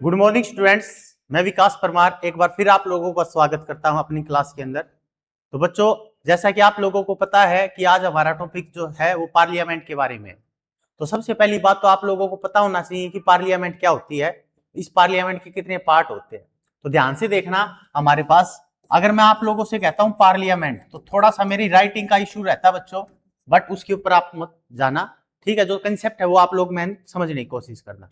Good morning students. मैं विकास परमार एक बार फिर आप लोगों का स्वागत करता हूं अपनी क्लास के अंदर। तो बच्चों, जैसा कि आप लोगों को पता है कि आज हमारा टॉपिक जो है वो पार्लियामेंट के बारे में है। तो सबसे पहली बात तो आप लोगों को पता होना चाहिए कि पार्लियामेंट क्या होती है, इस पार्लियामेंट के कितने पार्ट होते हैं। तो ध्यान से देखना हमारे पास, अगर मैं आप लोगों से कहता हूं पार्लियामेंट तो थोड़ा सा मेरी राइटिंग का इशू रहता है बच्चों, बट उसके ऊपर आप मत जाना, ठीक है। जो कंसेप्ट है वो आप लोग मैं समझने की कोशिश करना।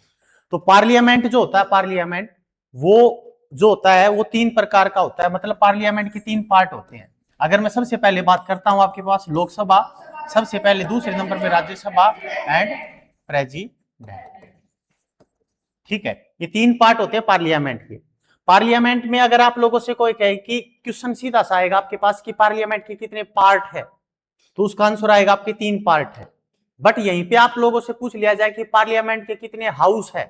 तो पार्लियामेंट जो होता है, पार्लियामेंट वो जो होता है वो तीन प्रकार का होता है, मतलब पार्लियामेंट के तीन पार्ट होते हैं। अगर मैं सबसे पहले बात करता हूं आपके पास लोकसभा, सबसे पहले दूसरे नंबर पे राज्यसभा एंड प्रेसिडेंट, ठीक है। ये तीन पार्ट होते हैं पार्लियामेंट के। पार्लियामेंट में अगर आप लोगों से कोई कहे कि क्वेश्चन सीधा सा आएगा आपके पास कि पार्लियामेंट के कितने पार्ट है, तो उसका आंसर आएगा आपके तीन पार्ट है। बट यहीं पे आप लोगों से पूछ लिया जाए कि पार्लियामेंट के कितने हाउस है,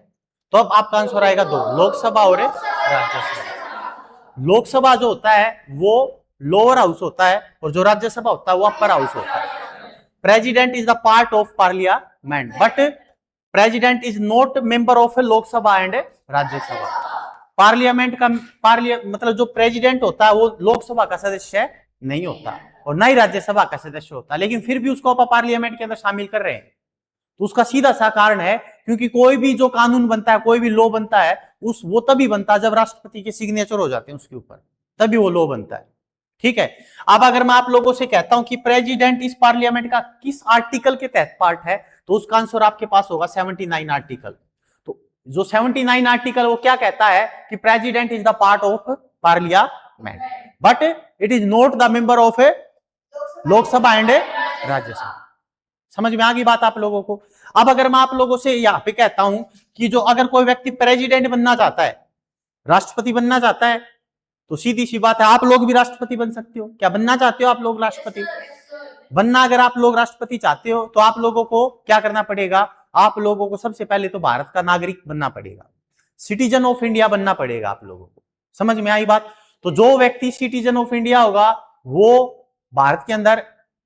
तो अब आपका आंसर आएगा दो, लोकसभा और राज्यसभा। लोकसभा जो होता है वो लोअर हाउस होता है और जो राज्यसभा होता है वो अपर हाउस होता है। President is the part of parliament, but president is not member of Lok Sabha and Rajya Sabha. Parliament का मतलब जो प्रेसिडेंट होता है वो लोकसभा का सदस्य नहीं होता और ना ही राज्यसभा का सदस्य होता, लेकिन फिर भी उसको आप पार्लियामेंट के अंदर शामिल कर रहे हैं। तो उसका सीधा सा कारण है क्योंकि कोई भी जो कानून बनता है, कोई भी लॉ बनता है, उस वो तभी बनता है जब राष्ट्रपति के सिग्नेचर हो जाते हैं उसके ऊपर, तभी वो लॉ बनता है, ठीक है। अब अगर मैं आप लोगों से कहता हूं कि प्रेसिडेंट इस पार्लियामेंट का किस आर्टिकल के तहत पार्ट है, तो उसका आंसर आपके पास होगा 79 आर्टिकल। तो जो 79 आर्टिकल वो क्या कहता है कि president is the part of parliament, but it is not the member of A Lok Sabha and Rajya Sabha. समझ में आ गई बात आप लोगों को। अब अगर मैं आप लोगों से यहां पे कहता हूं कि जो अगर कोई व्यक्ति प्रेसिडेंट बनना चाहता है, राष्ट्रपति बनना चाहता है, तो सीधी सी बात है आप लोग भी राष्ट्रपति बन सकते हो। क्या बनना चाहते हो आप लोग राष्ट्रपति बनना? अगर आप लोग राष्ट्रपति चाहते हो तो आप लोगों को क्या करना पड़ेगा? आप लोगों को सबसे पहले तो भारत का नागरिक बनना पड़ेगा, सिटीजन ऑफ इंडिया बनना पड़ेगा आप लोगों को। समझ में आई बात? तो जो व्यक्ति सिटीजन ऑफ इंडिया होगा वो भारत के अंदर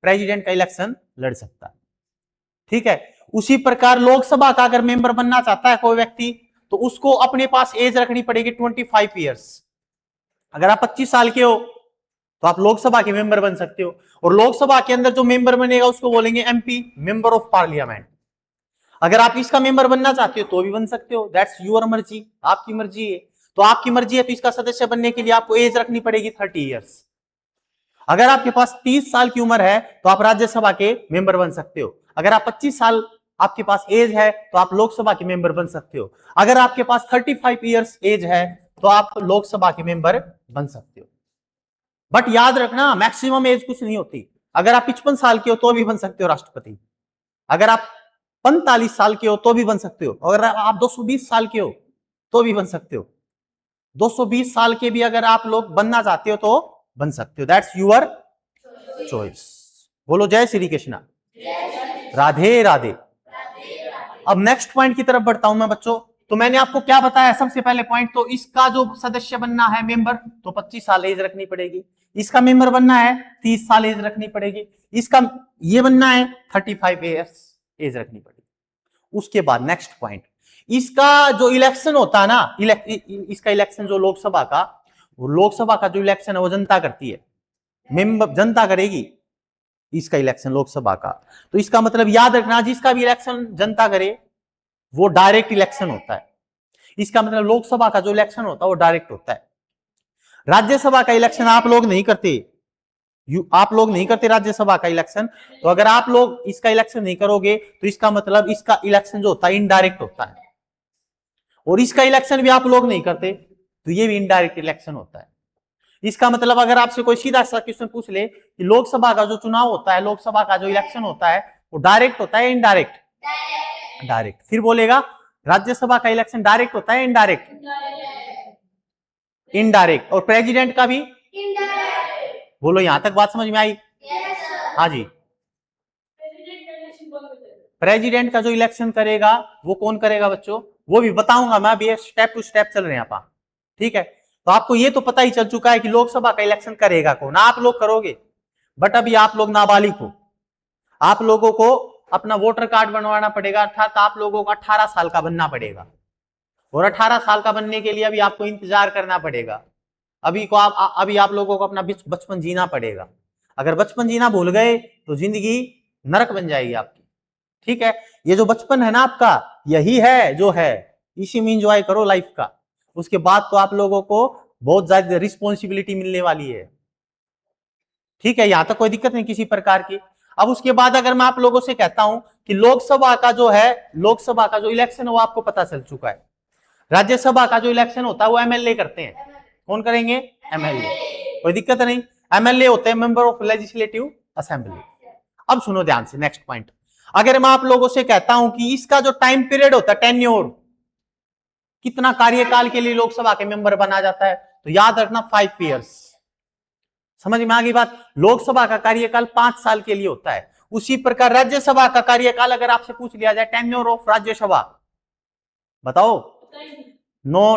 प्रेसिडेंट का इलेक्शन लड़ सकता है, ठीक है। उसी प्रकार लोकसभा का अगर मेंबर बनना चाहता है कोई व्यक्ति, तो उसको अपने पास एज रखनी पड़ेगी 25 ईयर्स। अगर आप 25 साल के हो तो आप लोकसभा के मेंबर बन सकते हो, और लोकसभा के अंदर जो मेंबर बनेगा उसको बोलेंगे एमपी, मेंबर ऑफ पार्लियामेंट। अगर आप इसका मेंबर बनना चाहते हो तो भी बन सकते हो, दैट्स योर मर्जी, आपकी मर्जी है। तो आपकी मर्जी है तो इसका सदस्य बनने के लिए आपको एज रखनी पड़ेगी 30 ईयर्स। अगर आपके पास 30 साल की उम्र है तो आप राज्यसभा के मेंबर बन सकते हो। अगर आप 25 साल आपके पास एज है तो आप लोकसभा के मेंबर बन सकते हो। अगर आपके पास 35 ईयर्स एज है तो आप लोकसभा के मेंबर बन सकते हो। बट याद रखना मैक्सिमम एज कुछ नहीं होती। अगर आप 55 साल के हो तो भी बन सकते हो राष्ट्रपति, अगर आप 45 साल के हो तो भी बन सकते हो, अगर आप 220 साल के हो तो भी बन सकते हो। 220 साल के भी अगर आप लोग बनना चाहते हो तो बन सकते हो, दैट्स यूर चॉइस। बोलो जय श्री कृष्णा, राधे राधे। अब नेक्स्ट पॉइंट की तरफ बढ़ता हूं मैं बच्चों। तो मैंने आपको क्या बताया सबसे पहले पॉइंट, तो इसका जो सदस्य बनना है मेंबर, तो 25 साल एज रखनी पड़ेगी। इसका मेंबर बनना है 30 साल एज रखनी पड़ेगी। इसका ये बनना है 35 ईयर्स एज रखनी पड़ेगी। उसके बाद नेक्स्ट पॉइंट, इसका जो इलेक्शन होता है ना, इसका इलेक्शन जो लोकसभा का, वो लोकसभा का जो इलेक्शन है वो जनता करती है, मेंबर जनता करेगी इसका इलेक्शन लोकसभा का। तो इसका मतलब याद रखना जिसका भी इलेक्शन जनता करे वो डायरेक्ट इलेक्शन होता है। इसका मतलब लोकसभा का जो इलेक्शन होता है वो डायरेक्ट होता है। राज्यसभा का इलेक्शन आप लोग नहीं करते, आप लोग नहीं करते राज्यसभा का इलेक्शन। तो अगर आप लोग इसका इलेक्शन नहीं करोगे तो इसका मतलब इसका इलेक्शन जो होता है इनडायरेक्ट होता है, और इसका इलेक्शन भी आप लोग नहीं करते तो ये भी इनडायरेक्ट इलेक्शन होता है। इसका मतलब अगर आपसे कोई सीधा सा क्वेश्चन पूछ ले कि लोकसभा का जो चुनाव होता है, लोकसभा का जो इलेक्शन होता है वो डायरेक्ट होता है इनडायरेक्ट? डायरेक्ट। फिर बोलेगा राज्यसभा का इलेक्शन डायरेक्ट होता है इनडायरेक्ट? इनडायरेक्ट। और प्रेसिडेंट का भी इनडायरेक्ट। बोलो यहां तक बात समझ में आई? हाँ जी। प्रेसिडेंट का जो इलेक्शन करेगा वो कौन करेगा बच्चों? वो भी बताऊंगा मैं, अभी स्टेप टू स्टेप चल रहे हैं आप, ठीक है। तो आपको ये तो पता ही चल चुका है कि लोकसभा का इलेक्शन करेगा कौन, आप लोग करोगे। बट अभी आप लोग नाबालिग हो, आप लोगों को अपना वोटर कार्ड बनवाना पड़ेगा, अर्थात आप लोगों को 18 साल का बनना पड़ेगा। और 18 साल का बनने के लिए अभी आपको इंतजार करना पड़ेगा। अभी आप लोगों को अपना बचपन जीना पड़ेगा। अगर बचपन जीना भूल गए तो जिंदगी नरक बन जाएगी आपकी। ठीक है, ये जो बचपन है ना आपका, यही है जो है, इसी में एंजॉय करो लाइफ का। उसके बाद तो आप लोगों को बहुत ज्यादा रिस्पॉन्सिबिलिटी मिलने वाली है। ठीक है, यहां तक कोई दिक्कत नहीं किसी प्रकार की। अब उसके बाद अगर मैं आप लोगों से कहता हूं कि लोकसभा का जो है, लोकसभा का जो इलेक्शन है वो आपको पता चल चुका है। राज्यसभा का जो इलेक्शन होता है वो एमएलए करते हैं। कौन करेंगे? एमएलए। कोई दिक्कत नहीं, एमएलए होते हैं मेंबर ऑफ लेजिस्लेटिव असेंबली। अब सुनो ध्यान से नेक्स्ट पॉइंट। अगर मैं आप लोगों से कहता हूं कि इसका जो टाइम पीरियड होता है, टेन्योर, कितना कार्यकाल के लिए लोकसभा के मेंबर बना जाता है, तो याद रखना 5 ईयर्स। समझ में आ गई बात? लोकसभा का कार्यकाल 5 साल के लिए होता है। उसी प्रकार राज्यसभा का कार्यकाल अगर आपसे पूछ लिया जाए टेन्योर ऑफ राज्यसभा, बताओ। No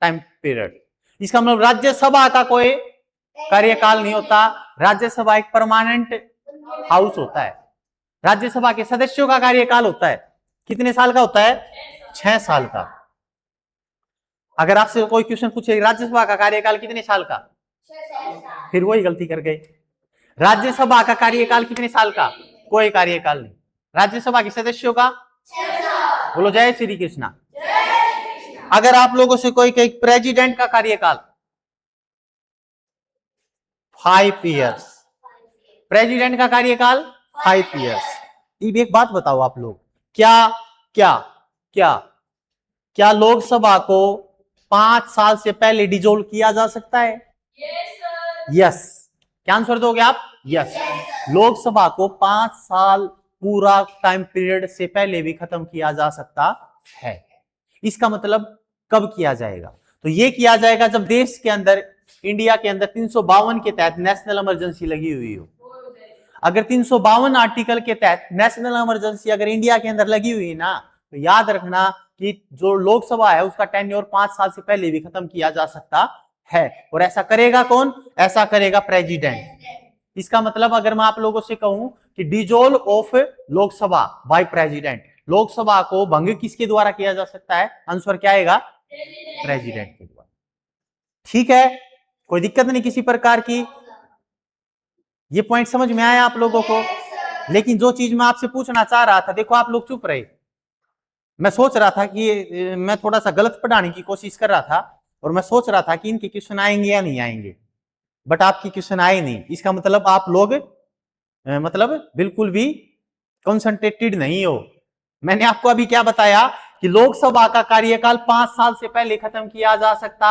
time period. इसका मतलब राज्यसभा का कोई कार्यकाल नहीं होता। राज्यसभा एक परमानेंट हाउस होता है। राज्यसभा के सदस्यों का कार्यकाल होता है, कितने साल का होता है? 6 साल का। अगर आपसे कोई क्वेश्चन पूछे राज्यसभा का कार्यकाल कितने साल का, फिर वही गलती कर गए। राज्यसभा का कार्यकाल कितने साल का? कोई कार्यकाल नहीं। राज्यसभा के सदस्यों का, बोलो जय श्री कृष्णा। अगर आप लोगों से कोई कहे प्रेसिडेंट का कार्यकाल 5 ईयर्स, प्रेसिडेंट का कार्यकाल 5 ईयर्स। अब एक बात बताओ आप लोग, क्या क्या क्या क्या लोकसभा को 5 साल से पहले डिसॉल्व किया जा सकता है? यस। क्या आंसर दोगे आप? यस। लोकसभा को 5 साल पूरा टाइम पीरियड से पहले भी खत्म किया जा सकता है। इसका मतलब कब किया जाएगा? तो ये किया जाएगा जब देश के अंदर, इंडिया के अंदर 352 के तहत नेशनल इमरजेंसी लगी हुई हो। अगर 352 आर्टिकल के तहत नेशनल इमरजेंसी अगर इंडिया के अंदर लगी हुई ना, तो याद रखना कि जो लोकसभा है उसका टेन्योर 5 साल से पहले भी खत्म किया जा सकता है। और ऐसा करेगा कौन? ऐसा करेगा प्रेसिडेंट। इसका मतलब अगर मैं आप लोगों से कहूं कि dissolve of Lok Sabha by president, Lok Sabha को भंग किसके द्वारा किया जा सकता है? आंसर क्या आएगा? प्रेसिडेंट के द्वारा। ठीक है, कोई दिक्कत नहीं किसी प्रकार की। ये पॉइंट समझ में आया आप लोगों को? लेकिन जो चीज मैं आपसे पूछना चाह रहा था, देखो आप लोग चुप रहे। मैं सोच रहा था कि मैं थोड़ा सा गलत पढ़ाने की कोशिश कर रहा था, और मैं सोच रहा था कि इनके क्वेश्चन आएंगे या नहीं आएंगे, बट आपके क्वेश्चन आए नहीं। इसका मतलब आप लोग मतलब बिल्कुल भी कंसंट्रेटेड नहीं हो। मैंने आपको अभी क्या बताया कि लोकसभा का कार्यकाल 5 साल से पहले खत्म किया जा सकता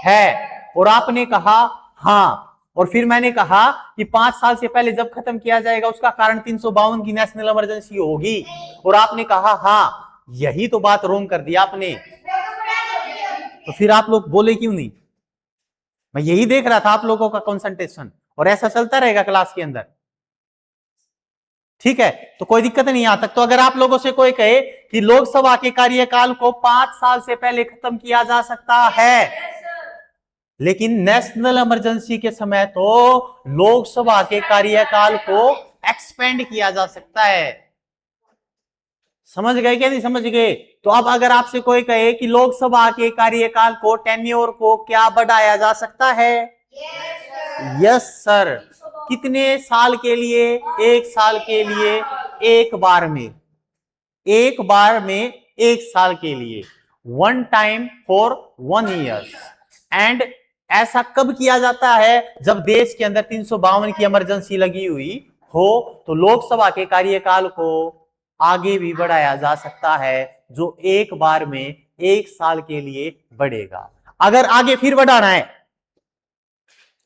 है, और आपने कहा हाँ। और फिर मैंने कहा कि 5 साल से पहले जब खत्म किया जाएगा उसका कारण 352 की नेशनल इमरजेंसी होगी, और आपने कहा हाँ। यही तो बात रोंग कर दिया आपने। तो फिर आप लोग बोले क्यों नहीं? मैं यही देख रहा था आप लोगों का कंसंट्रेशन, और ऐसा चलता रहेगा क्लास के अंदर। ठीक है, तो कोई दिक्कत नहीं यहां तक। तो अगर आप लोगों से कोई कहे कि लोकसभा के कार्यकाल को 5 साल से पहले खत्म किया जा सकता है, लेकिन नेशनल इमरजेंसी के समय तो लोकसभा के कार्यकाल को एक्सपेंड किया जा सकता है। समझ गए क्या नहीं समझ गए? तो अब अगर आपसे कोई कहे कि लोकसभा के कार्यकाल को, टेन्योर को क्या बढ़ाया जा सकता है? Yes sir. कितने साल के लिए? 1 साल के लिए, एक बार में, एक बार में 1 साल के लिए, 1 टाइम फॉर 1 ईयर। एंड ऐसा कब किया जाता है? जब देश के अंदर 352 की इमरजेंसी लगी हुई हो, तो लोकसभा के कार्यकाल को आगे भी बढ़ाया जा सकता है, जो एक बार में 1 साल के लिए बढ़ेगा। अगर आगे फिर बढ़ाना है,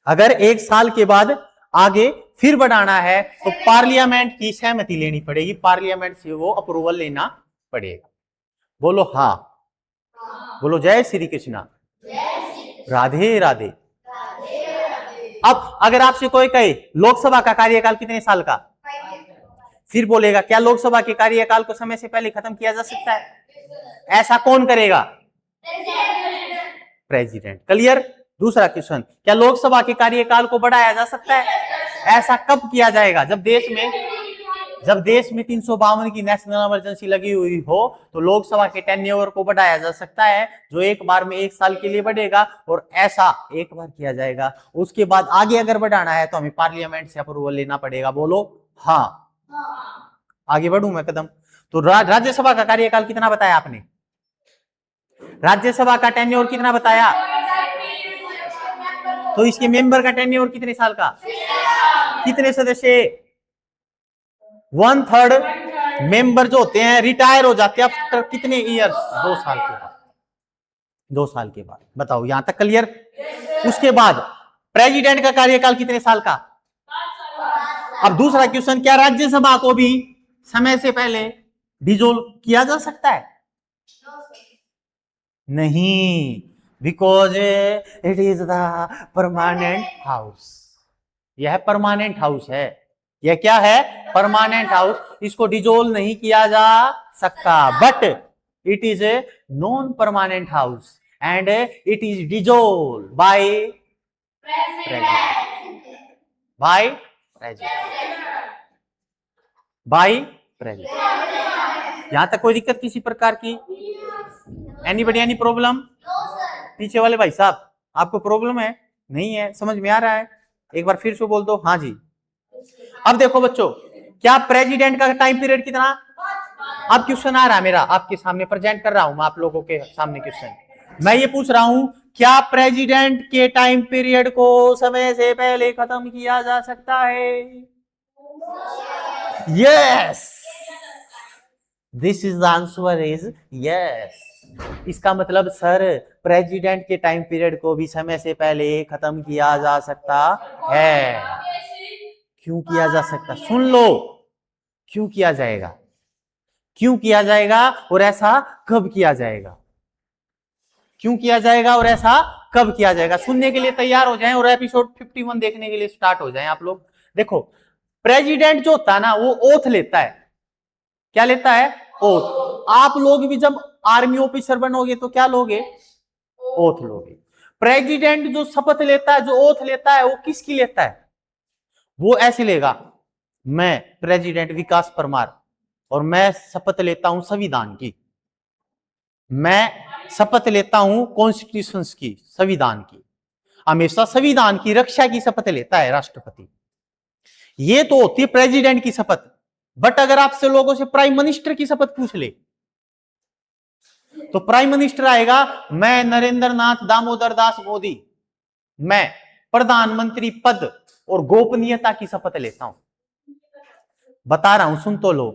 अगर 1 साल के बाद आगे फिर बढ़ाना है, तो पार्लियामेंट की सहमति लेनी पड़ेगी, पार्लियामेंट से वो अप्रूवल लेना पड़ेगा। बोलो हाँ, बोलो जय श्री कृष्णा, राधे राधे। अब अगर आपसे कोई कहे लोकसभा का कार्यकाल कितने साल का, फिर बोलेगा क्या लोकसभा के कार्यकाल को समय से पहले खत्म किया जा सकता है? ऐसा कौन करेगा? प्रेसिडेंट। क्लियर? दूसरा क्वेश्चन, क्या लोकसभा के कार्यकाल को बढ़ाया जा सकता है? ऐसा कब किया जाएगा? जब देश में, जब देश में 352 की नेशनल इमरजेंसी लगी हुई हो तो लोकसभा के टेन्योर को बढ़ाया जा सकता है, जो एक बार में 1 साल के लिए बढ़ेगा, और ऐसा एक बार किया जाएगा। उसके बाद आगे अगर बढ़ाना है तो हमें पार्लियामेंट से अप्रूवल लेना पड़ेगा। बोलो हाँ। आगे बढ़ू मैं कदम। तो राज्यसभा का कार्यकाल कितना बताया आपने? राज्यसभा का टेन्योर कितना बताया? तो इसके मेंबर का टेन्योर कितने साल का? कितने सदस्य? 1/3 मेंबर जो होते हैं रिटायर हो जाते हैं आफ्टर कितने ईयर्स? 2 साल के बाद। 2 साल के बाद। बताओ यहां तक क्लियर? उसके बाद प्रेसिडेंट का कार्यकाल कितने साल का? अब दूसरा क्वेश्चन, क्या राज्यसभा को भी समय से पहले डिसॉल्व किया जा सकता है? नहीं, because it is the permanent house. यह परमानेंट हाउस है। यह क्या है? Permanent house. इसको डिसॉल्व नहीं किया जा सकता, but it is a non permanent house and it is dissolve by president. By president. By president. यहां तक कोई दिक्कत किसी प्रकार की? Anybody any problem? पीछे वाले भाई साहब आपको प्रॉब्लम है? नहीं है? समझ में आ रहा है? एक बार फिर से बोल दो हाँ जी। अब देखो बच्चों, क्या प्रेसिडेंट का टाइम पीरियड कितना? अब क्वेश्चन आ रहा है मेरा, आपके सामने प्रेजेंट कर रहा हूं मैं आप लोगों के सामने क्वेश्चन। मैं ये पूछ रहा हूं, क्या प्रेसिडेंट के टाइम पीरियड को समय से पहले खत्म किया जा सकता है? Yes, this is the answer is yes. इसका मतलब सर प्रेसिडेंट के टाइम पीरियड को भी समय से पहले खत्म किया जा सकता है। क्यों किया जा सकता? सुन लो, क्यों किया जाएगा, क्यों किया जाएगा और ऐसा कब किया जाएगा? क्यों किया जाएगा और ऐसा कब किया जाएगा? सुनने के लिए तैयार हो जाएं और एपिसोड 51 देखने के लिए स्टार्ट हो जाएं आप लोग। देखो, प्रेसिडेंट जो होता है ना वो ओथ लेता है। क्या लेता है? ओथ। आप लोग भी जब आर्मी ऑफिसर बनोगे तो क्या लोगे? ओथ लोगे। प्रेसिडेंट जो शपथ लेता है, जो ओथ लेता है, वो किसकी लेता है? वो ऐसे लेगा, मैं प्रेसिडेंट विकास परमार और मैं शपथ लेता हूं संविधान की, मैं शपथ लेता हूं कॉन्स्टिट्यूशन की, संविधान की। हमेशा संविधान की रक्षा की शपथ लेता है राष्ट्रपति। ये तो होती है प्रेसिडेंट की शपथ। बट अगर आपसे लोगों से प्राइम मिनिस्टर की शपथ पूछ ले तो प्राइम मिनिस्टर आएगा, मैं नरेंद्र नाथ दामोदर दास मोदी, मैं प्रधानमंत्री पद और गोपनीयता की शपथ लेता हूं। बता रहा हूं, सुन तो लो।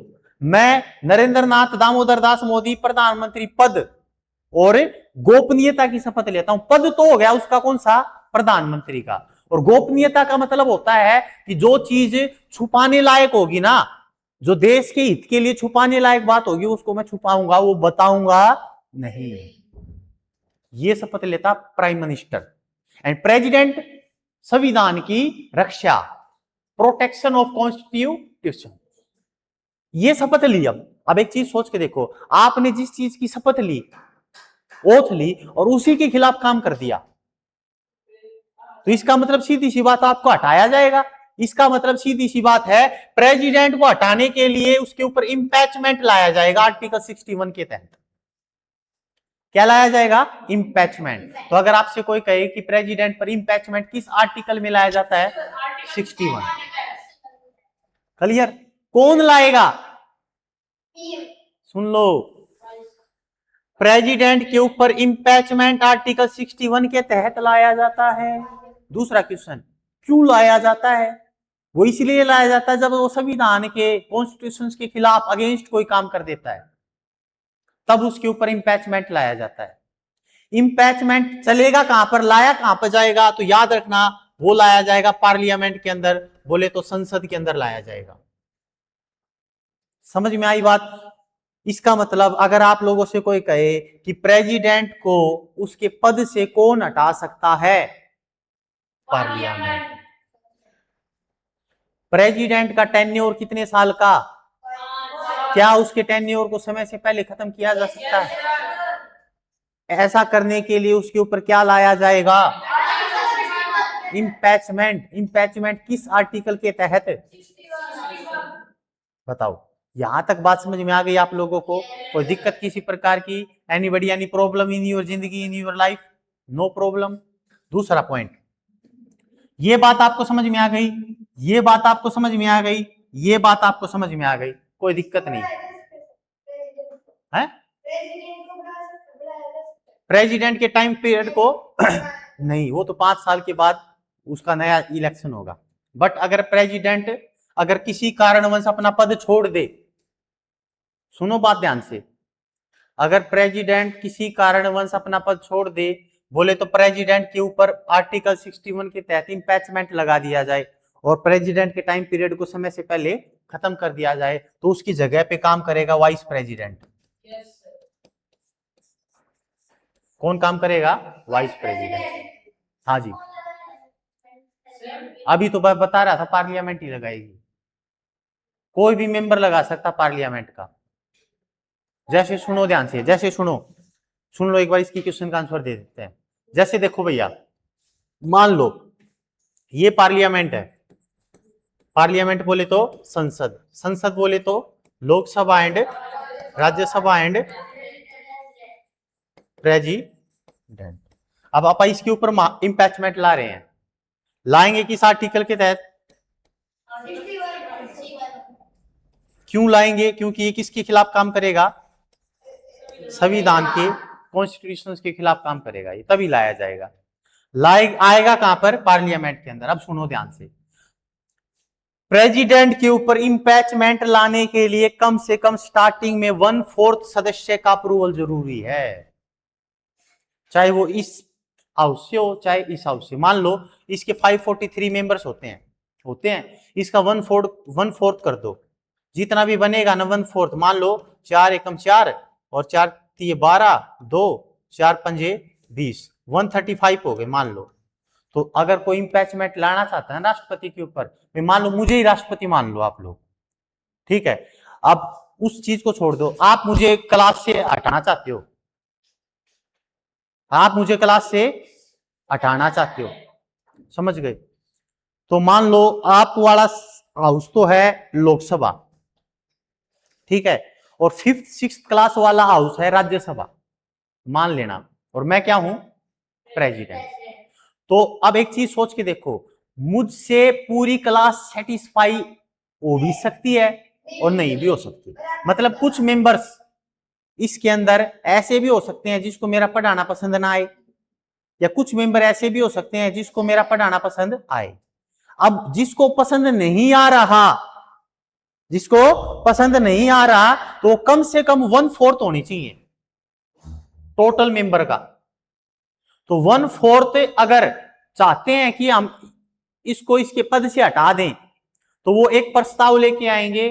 मैं नरेंद्र नाथ दामोदर दास मोदी प्रधानमंत्री पद और गोपनीयता की शपथ लेता हूं। पद तो हो गया उसका कौन सा? प्रधानमंत्री का। और गोपनीयता का मतलब होता है कि जो चीज छुपाने लायक होगी ना, जो देश के हित के लिए छुपाने लायक बात होगी, उसको मैं छुपाऊंगा, वो बताऊंगा नहीं। ये शपथ लेता प्राइम मिनिस्टर। एंड प्रेसिडेंट संविधान की रक्षा, प्रोटेक्शन ऑफ कॉन्स्टिट्यूशन, ये शपथ ली। अब एक चीज सोच के देखो, आपने जिस चीज की शपथ ली, ओथ ली, और उसी के खिलाफ काम कर दिया, तो इसका मतलब सीधी सी बात आपको हटाया जाएगा। इसका मतलब सीधी सी बात है, प्रेसिडेंट को हटाने के लिए उसके ऊपर इंपैचमेंट लाया जाएगा आर्टिकल 61 के तहत। क्या लाया जाएगा? इंपैचमेंट। तो अगर आपसे कोई कहे कि प्रेसिडेंट पर इंपैचमेंट किस आर्टिकल में लाया जाता है? 61। क्लियर? कौन लाएगा? सुन लो, प्रेसिडेंट के ऊपर इंपैचमेंट आर्टिकल 61 के तहत लाया जाता है। दूसरा क्वेश्चन, क्यों लाया जाता है? वो इसलिए लाया जाता है जब वो संविधान के, कॉन्स्टिट्यूशन के खिलाफ, अगेंस्ट कोई काम कर देता है, तब उसके ऊपर इंपैचमेंट लाया जाता है। इंपैचमेंट चलेगा कहां पर, लाया कहां पर जाएगा? तो याद रखना, वो लाया जाएगा पार्लियामेंट के अंदर, बोले तो संसद के अंदर लाया जाएगा। समझ में आई बात? इसका मतलब अगर आप लोगों से कोई कहे कि प्रेसिडेंट को उसके पद से कौन हटा सकता है? पार्लियामेंट। प्रेसिडेंट का टेन्योर कितने साल का? क्या उसके टेन्योर को समय से पहले खत्म किया जा सकता है? ऐसा करने के लिए उसके ऊपर क्या लाया जाएगा? इंपैचमेंट। इंपैचमेंट किस आर्टिकल के तहत? बताओ, यहां तक बात समझ में आ गई आप लोगों को? कोई दिक्कत किसी प्रकार की? Anybody any problem in your जिंदगी, in your life? No problem. दूसरा पॉइंट, ये बात आपको समझ में आ गई, ये बात आपको समझ में आ गई, ये बात आपको समझ में आ गई, कोई दिक्कत नहीं है? प्रेसिडेंट के टाइम पीरियड को नहीं, वो तो 5 साल के बाद उसका नया इलेक्शन होगा। बट अगर प्रेसिडेंट अगर किसी कारणवश अपना पद छोड़ दे, सुनो बात ध्यान से, अगर प्रेसिडेंट किसी कारणवश अपना पद छोड़ दे, बोले तो प्रेसिडेंट के ऊपर आर्टिकल 61 के तहत इंपैचमेंट लगा दिया जाए और प्रेसिडेंट के टाइम पीरियड को समय से पहले खत्म कर दिया जाए, तो उसकी जगह पे काम करेगा वाइस प्रेसिडेंट। कौन काम करेगा? Vice president. हाँ जी, अभी तो मैं बता रहा था पार्लियामेंट ही लगाएगी, कोई भी मेंबर लगा सकता पार्लियामेंट का। जैसे सुनो ध्यान से, जैसे सुनो, सुन लो एक बार, इसकी क्वेश्चन का आंसर दे देते हैं। जैसे देखो भैया, मान लो ये पार्लियामेंट है, पार्लियामेंट बोले तो संसद, संसद बोले तो Lok Sabha and Rajya Sabha and president. अब आप इसके ऊपर इंपैचमेंट ला रहे हैं, लाएंगे किस आर्टिकल के तहत? क्यों लाएंगे? क्योंकि ये किसके खिलाफ काम करेगा? संविधान के, कॉन्स्टिट्यूशन के खिलाफ काम करेगा, ये तभी लाया जाएगा। आएगा कहां पर? पार्लियामेंट के अंदर। अब सुनो ध्यान से, प्रेसिडेंट के ऊपर इंपैचमेंट लाने के लिए कम से कम स्टार्टिंग में 1/4 सदस्य का अप्रूवल जरूरी है, चाहे वो इस हाउस से हो चाहे इस हाउस से। मान लो इसके 543 मेंबर्स होते हैं, इसका 1/4 कर दो, जितना भी बनेगा ना 1/4, मान लो 4 एकम 4 और 4 3 12, 2 4 5 20, 135 हो गए मान लो। तो अगर कोई इंपैचमेंट लाना चाहता है राष्ट्रपति के ऊपर, मान लो मुझे ही राष्ट्रपति मान लो आप लोग, ठीक है? अब उस चीज को छोड़ दो, आप मुझे क्लास से हटाना चाहते हो, आप मुझे क्लास से हटाना चाहते हो, समझ गए? तो मान लो आप वाला हाउस तो है लोकसभा, ठीक है, और 5th 6th क्लास वाला हाउस है राज्यसभा, मान लेना, और मैं क्या हूं? प्रेसिडेंट। तो अब एक चीज सोच के देखो, मुझसे पूरी क्लास सेटिस्फाई हो भी सकती है और नहीं भी हो सकती। मतलब कुछ मेंबर्स इसके अंदर ऐसे भी हो सकते हैं जिसको मेरा पढ़ाना पसंद ना आए, या कुछ मेंबर ऐसे भी हो सकते हैं जिसको मेरा पढ़ाना पसंद आए। अब जिसको पसंद नहीं आ रहा, जिसको पसंद नहीं आ रहा, तो कम से कम 1/4 होनी चाहिए टोटल मेंबर का। तो 1/4 अगर चाहते हैं कि हम इसको इसके पद से हटा दें, तो वो एक प्रस्ताव लेके आएंगे,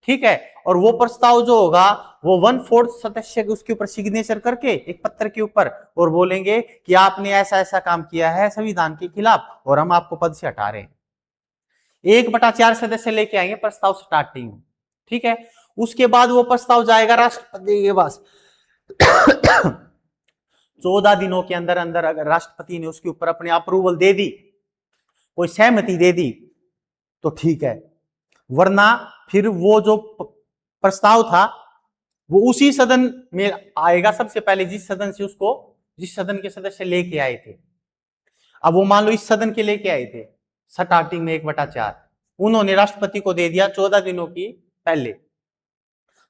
ठीक है, और वो प्रस्ताव जो होगा वो 1/4 सदस्य उसके ऊपर सिग्नेचर करके एक पत्र के ऊपर और बोलेंगे कि आपने ऐसा ऐसा काम किया है संविधान के खिलाफ और हम आपको पद से हटा रहे हैं। 1/4 सदस्य लेके आएंगे प्रस्ताव स्टार्टिंग, ठीक है। उसके बाद वो प्रस्ताव जाएगा राष्ट्रपति के पास। 14 दिनों के अंदर अंदर अगर राष्ट्रपति ने उसके ऊपर अपने अप्रूवल दे दी, कोई सहमति दे दी, तो ठीक है, वरना फिर वो जो प्रस्ताव था वो उसी सदन में आएगा सबसे पहले, जिस सदन से उसको, जिस सदन के सदस्य लेके आए थे। अब वो मान लो इस सदन के लेके आए थे स्टार्टिंग में 1/4, उन्होंने राष्ट्रपति को दे दिया 14 दिनों की पहले।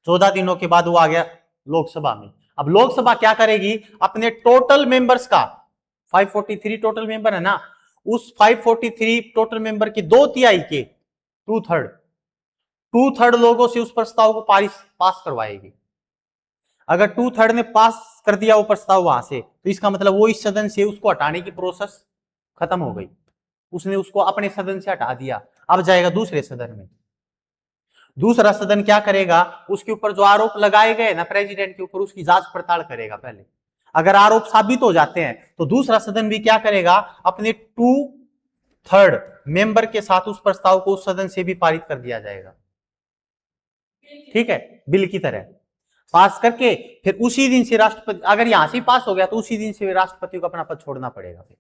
14 दिनों के बाद वो आ गया लोकसभा में। अब लोकसभा क्या करेगी? अपने टोटल मेंबर्स का, 543 टोटल मेंबर है ना, उस 543 टोटल मेंबर के 2/3 के 2/3 लोगों से उस प्रस्ताव को पास करवाएगी। अगर 2/3 ने पास कर दिया वो प्रस्ताव वहां से, तो इसका मतलब वो इस सदन से उसको हटाने की प्रोसेस खत्म हो गई, उसने उसको अपने सदन से हटा दिया। अब जाएगा दूसरे सदन में। दूसरा सदन क्या करेगा? उसके ऊपर जो आरोप लगाए गए ना प्रेसिडेंट के ऊपर, उसकी जांच पड़ताल करेगा पहले। अगर आरोप साबित हो जाते हैं तो दूसरा सदन भी क्या करेगा? अपने 2/3 मेंबर के साथ उस प्रस्ताव को उस सदन से भी पारित कर दिया जाएगा, ठीक है, बिल की तरह पास करके फिर उसी दिन से राष्ट्रपति, अगर यहां से पास हो गया तो उसी दिन से राष्ट्रपति को अपना पद छोड़ना पड़ेगा। फिर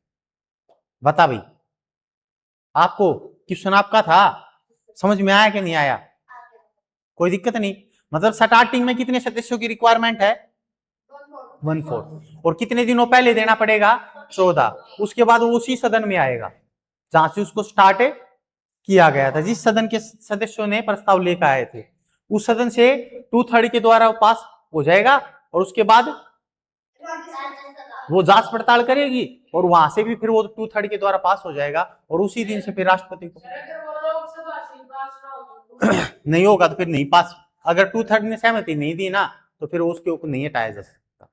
बता भाई, आपको क्वेश्चन आपका था, समझ में आया कि नहीं आया? कोई दिक्कत नहीं। मतलब स्टार्टिंग में कितने सदस्यों की रिक्वायरमेंट है? 1/4। और कितने दिनों पहले देना पड़ेगा? 14। उसके बाद वो उसी सदन में आएगा जहां से उसको स्टार्ट किया गया था, जिस सदन के सदस्यों ने प्रस्ताव लेकर आए थे, उस सदन से 2/3 के द्वारा पास हो जाएगा। और उसके बाद वो जांच पड़ताल करेगी और वहां से भी फिर वो 2/3 के द्वारा पास हो जाएगा और उसी दिन से फिर राष्ट्रपति को नहीं होगा तो फिर नहीं पास। अगर 2/3 ने सहमति नहीं दी ना तो फिर उसके ऊपर नहीं हटाया जा सकता।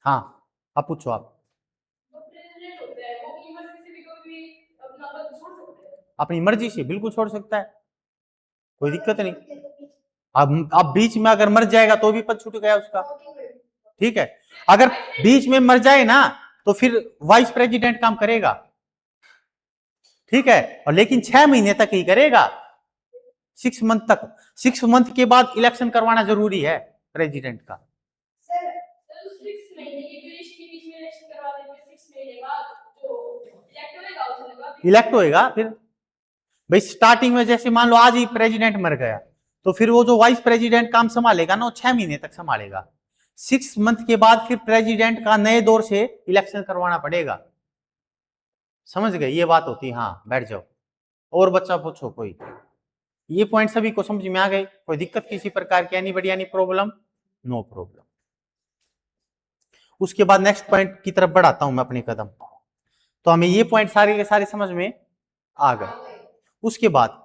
हाँ, अब पूछो आप। अपनी मर्जी से बिल्कुल छोड़ सकता है, कोई दिक्कत नहीं। अब बीच में अगर मर जाएगा तो भी पद छूट गया उसका, ठीक है। अगर बीच में मर जाए ना तो फिर वाइस प्रेसिडेंट काम करेगा, ठीक है। और लेकिन 6 महीने तक ही करेगा, 6 मंथ तक। 6 मंथ के बाद इलेक्शन करवाना जरूरी है प्रेसिडेंट का। इलेक्ट होएगा फिर भाई। स्टार्टिंग में जैसे मान लो आज ही प्रेसिडेंट मर गया तो फिर वो जो वाइस प्रेसिडेंट काम संभालेगा ना वो 6 महीने तक संभालेगा। 6 मंथ के बाद फिर प्रेसिडेंट का नए दौर से इलेक्शन करवाना पड़ेगा। समझ गए? ये बात होती है। हाँ, बैठ जाओ और बच्चा पूछो कोई। ये पॉइंट सभी को समझ में आ गए? कोई दिक्कत किसी प्रकार की? Anybody any problem? No problem. उसके बाद नेक्स्ट पॉइंट की तरफ बढ़ाता हूं मैं अपने कदम। तो हमें ये पॉइंट सारे के सारे समझ में आ गए। उसके बाद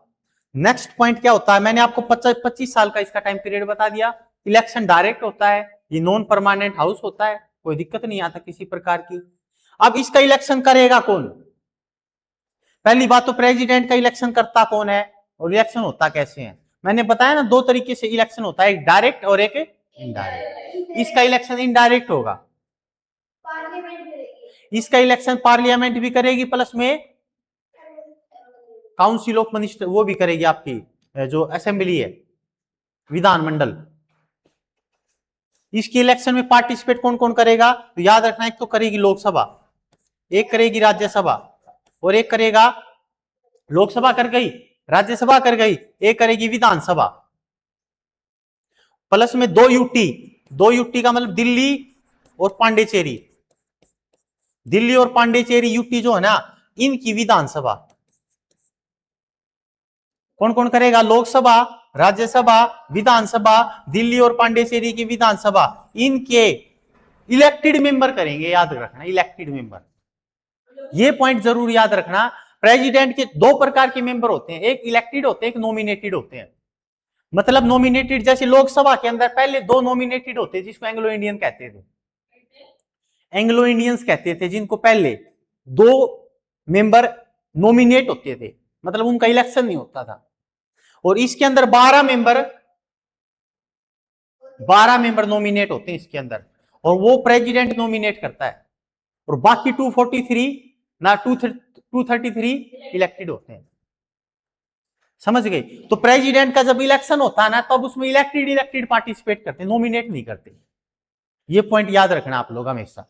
नेक्स्ट पॉइंट क्या होता है? मैंने आपको 25 साल का इसका टाइम पीरियड बता दिया। इलेक्शन डायरेक्ट होता है, ये नॉन परमानेंट हाउस होता है, कोई दिक्कत नहीं आता किसी प्रकार की। अब इसका इलेक्शन करेगा कौन? पहली बात तो प्रेसिडेंट का इलेक्शन करता कौन है और इलेक्शन होता कैसे है? मैंने बताया ना 2 तरीके से इलेक्शन होता है, एक डायरेक्ट और एक इनडायरेक्ट। इसका इलेक्शन इनडायरेक्ट होगा, इसका इलेक्शन पार्लियामेंट भी करेगी प्लस में काउंसिल ऑफ मिनिस्टर वो भी करेगी, आपकी जो असेंबली है विधानमंडल। इसकी इलेक्शन में पार्टिसिपेट कौन कौन करेगा? तो याद रखना, एक तो करेगी लोकसभा, एक करेगी राज्यसभा और एक करेगा लोकसभा कर गई, राज्यसभा कर गई, एक करेगी विधानसभा। प्लस में 2 यूटी, 2 यूटी का मतलब दिल्ली और पांडेचेरी। दिल्ली और पांडेचेरी यूटी जो है ना, इनकी विधानसभा कौन कौन करेगा? लोकसभा, राज्यसभा, विधानसभा, दिल्ली और पांडेचेरी की विधानसभा, इनके इलेक्टेड मेंबर करेंगे। याद रखना, इलेक्टेड मेंबर, ये पॉइंट जरूर याद रखना। प्रेसिडेंट के 2 प्रकार के मेंबर होते हैं, एक इलेक्टेड होते हैं, एक नॉमिनेटेड होते हैं। मतलब नॉमिनेटेड जैसे लोकसभा के अंदर पहले 2 नॉमिनेटेड होते हैं जिसको एंग्लो इंडियन कहते थे, एंग्लो इंडियंस कहते थे, जिनको पहले 2 मेंबर नॉमिनेट होते थे, मतलब उनका इलेक्शन नहीं होता था। और इसके अंदर 12 मेंबर नॉमिनेट होते हैं इसके अंदर, और वो प्रेसिडेंट नॉमिनेट करता है। और बाकी 243 ना 233 इलेक्टेड होते हैं। समझ गए? तो प्रेसिडेंट का जब इलेक्शन होता है ना तब उसमें इलेक्टेड पार्टिसिपेट करते हैं, नॉमिनेट नहीं करते। ये पॉइंट याद रखना आप लोग हमेशा,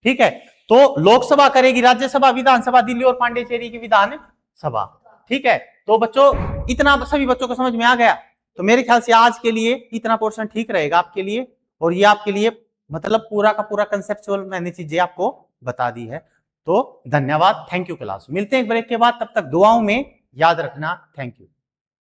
ठीक है। तो लोकसभा करेगी, राज्यसभा, विधानसभा, दिल्ली और पांडेचेरी की विधानसभा, ठीक है। तो बच्चों इतना सभी बच्चों को समझ में आ गया? तो मेरे ख्याल से आज के लिए इतना पोर्शन ठीक रहेगा आपके लिए, और ये आपके लिए मतलब पूरा का पूरा कंसेप्चुअल मैंने चीजें आपको बता दी है। तो धन्यवाद, थैंक यू क्लास। मिलते हैं एक ब्रेक के बाद, तब तक दुआओं में याद रखना। Thank you.